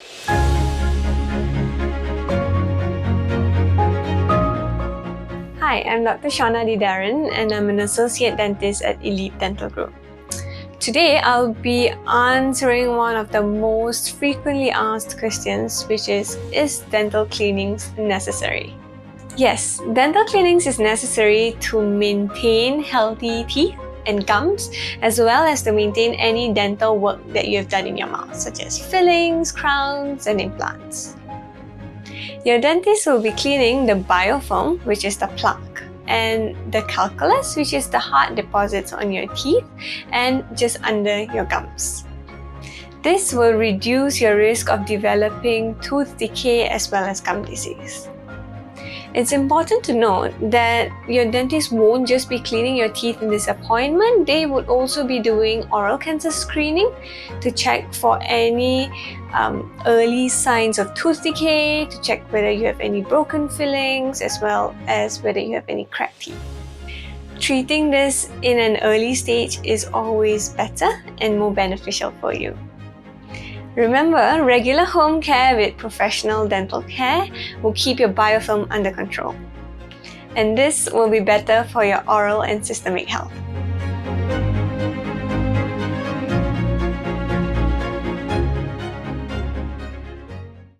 Hi, I'm Dr Shawna D'dharan and I'm an associate dentist at Elite Dental Group. Today, I'll be answering one of the most frequently asked questions, which is dental cleanings necessary? Yes, dental cleanings is necessary to maintain healthy teeth and gums, as well as to maintain any dental work that you have done in your mouth, such as fillings, crowns, and implants. Your dentist will be cleaning the biofilm, which is the plaque, and the calculus, which is the hard deposits on your teeth and just under your gums. This will reduce your risk of developing tooth decay as well as gum disease. It's important to note that your dentist won't just be cleaning your teeth in this appointment. They would also be doing oral cancer screening to check for any early signs of tooth decay, to check whether you have any broken fillings, as well as whether you have any cracked teeth. Treating this in an early stage is always better and more beneficial for you. Remember, regular home care with professional dental care will keep your biofilm under control. And this will be better for your oral and systemic health.